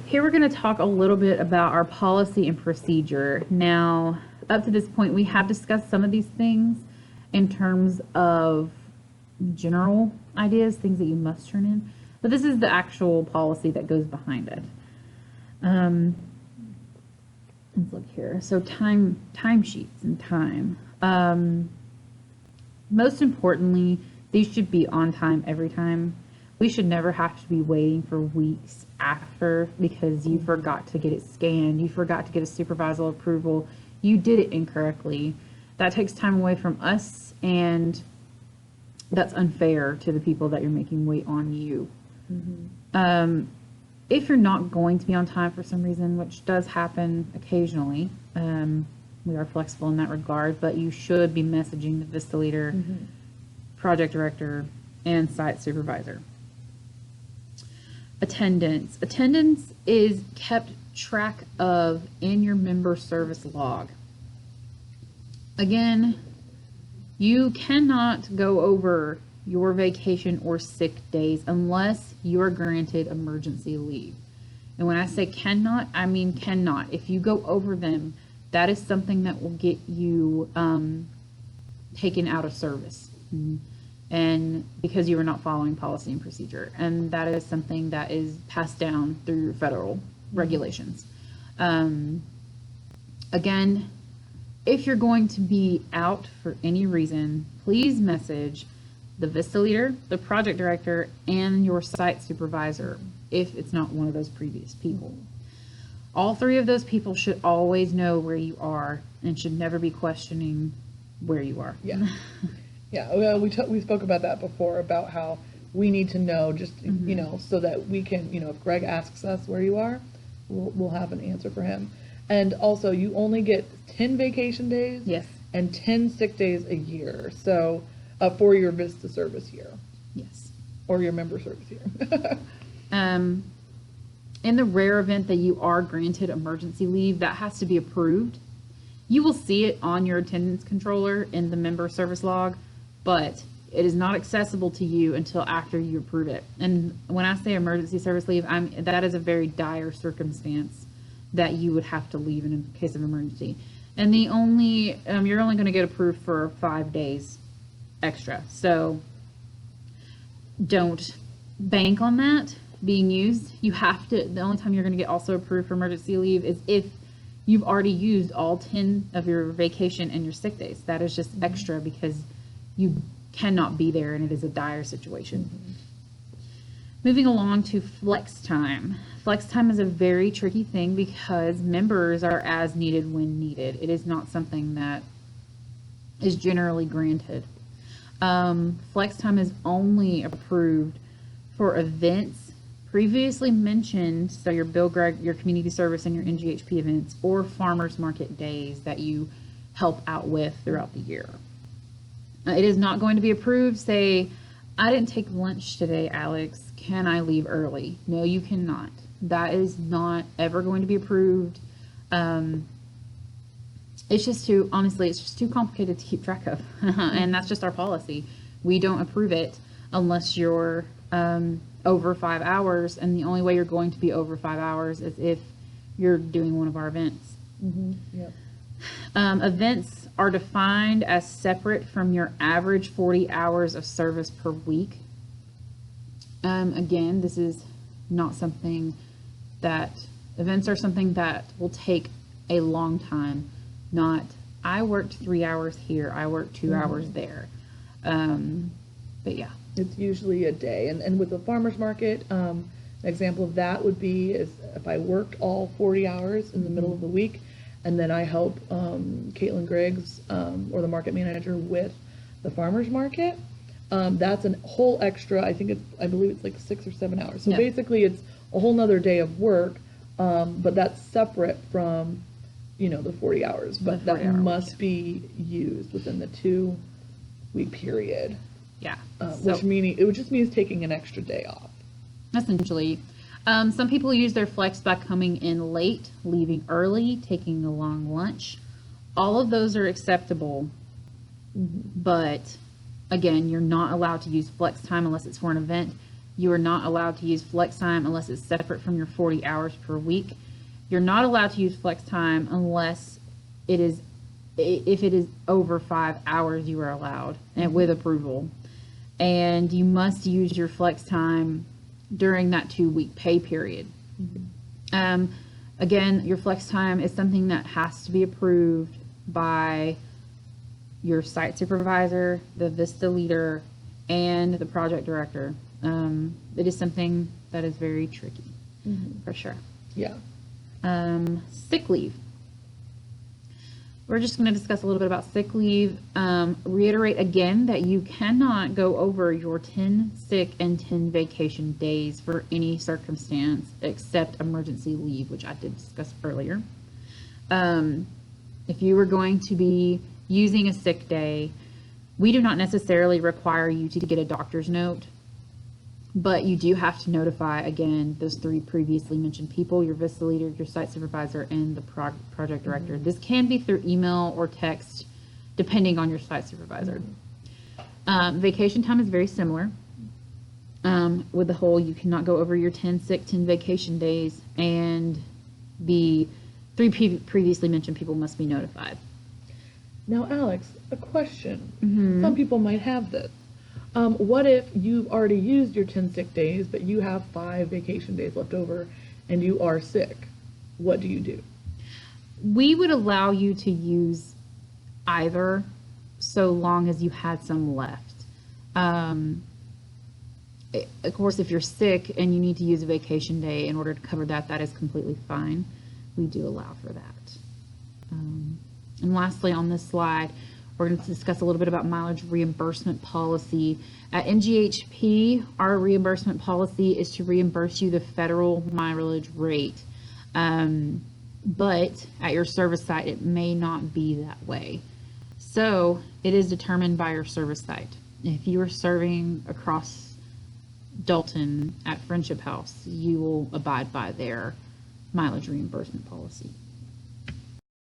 Here we're going to talk a little bit about our policy and procedure. Now, up to this point, we have discussed some of these things in terms of general ideas, things that you must turn in, but this is the actual policy that goes behind it. Let's look here. So timesheets and time. Most importantly, these should be on time every time. We should never have to be waiting for weeks after because you forgot to get it scanned, you forgot to get a supervisor approval, you did it incorrectly. That takes time away from us, and that's unfair to the people that you're making wait on you. If you're not going to be on time for some reason, which does happen occasionally, we are flexible in that regard, but you should be messaging the VISTA leader, project director, and site supervisor. Attendance. Attendance is kept track of in your member service log. Again, you cannot go over your vacation or sick days unless you are granted emergency leave. And when I say cannot, I mean cannot. If you go over them, that is something that will get you taken out of service. And because you are not following policy and procedure. And that is something that is passed down through federal regulations. Again, if you're going to be out for any reason, please message the VISTA leader, the project director, and your site supervisor if it's not one of those previous people. All three of those people should always know where you are and should never be questioning where you are. Yeah. Yeah, we spoke about that before, about how we need to know just, so that we can, if Greg asks us where you are, we'll have an answer for him. And also, you only get 10 vacation days. Yes. And 10 sick days a year. So, for your VISTA service year. Yes. Or your member service year. In the rare event that you are granted emergency leave, that has to be approved. You will see it on your attendance controller in the member service log, but it is not accessible to you until after you approve it. And when I say emergency service leave, that is a very dire circumstance that you would have to leave in case of emergency. And you're only going to get approved for 5 days extra. So don't bank on that being used. The only time you're going to get also approved for emergency leave is if you've already used all 10 of your vacation and your sick days. That is just extra because you cannot be there and it is a dire situation. Moving along to flex time. Flex time is a very tricky thing because members are as needed when needed. It is not something that is generally granted. Flex time is only approved for events previously mentioned, so your Bill Gregg, your community service, and your NGHP events, or farmers market days that you help out with throughout the year. It is not going to be approved. Say, I didn't take lunch today, Alex. Can I leave early? No, you cannot. That is not ever going to be approved. It's just too complicated to keep track of. And that's just our policy. We don't approve it unless you're over 5 hours. And the only way you're going to be over 5 hours is if you're doing one of our events. Yep. Events are defined as separate from your average 40 hours of service per week. Again, this is not something events are something that will take a long time. Not, I worked 3 hours here, I worked 2 hours there. But yeah. It's usually a day. And with the farmer's market, an example of that would be is if I worked all 40 hours in the middle of the week, and then I help Caitlin Griggs or the market manager with the farmer's market. That's a whole extra, I believe it's like 6 or 7 hours. So basically it's a whole nother day of work, but that's separate from, the 40 hours. But that must be used within the 2-week period. Yeah. Which meaning it just means taking an extra day off. Essentially. Some people use their flex by coming in late, leaving early, taking a long lunch. All of those are acceptable, but again, you're not allowed to use flex time unless it's for an event. You are not allowed to use flex time unless it's separate from your 40 hours per week. You're not allowed to use flex time unless if it is over 5 hours, you are allowed, and with approval. And you must use your flex time during that 2-week pay period. Again, your flex time is something that has to be approved by your site supervisor, the Vista leader, and the project director. It is something that is very tricky, for sure. Yeah. Sick leave. We're just going to discuss a little bit about sick leave. Reiterate again that you cannot go over your 10 sick and 10 vacation days for any circumstance except emergency leave, which I did discuss earlier. If you were going to be using a sick day, we do not necessarily require you to get a doctor's note, but you do have to notify, again, those 3 previously mentioned people, your Vista leader, your site supervisor, and the project director. This can be through email or text, depending on your site supervisor. Vacation time is very similar. With the whole, you cannot go over your 10 sick, 10 vacation days, and the 3 previously mentioned people must be notified. Now, Alex, a question. Some people might have this. What if you've already used your 10 sick days, but you have 5 vacation days left over and you are sick? What do you do? We would allow you to use either so long as you had some left. Of course, if you're sick and you need to use a vacation day in order to cover that, that is completely fine. We do allow for that. And lastly, on this slide, we're going to discuss a little bit about mileage reimbursement policy. At NGHP, our reimbursement policy is to reimburse you the federal mileage rate. But at your service site, it may not be that way. So it is determined by your service site. If you are serving across Dalton at Friendship House, you will abide by their mileage reimbursement policy.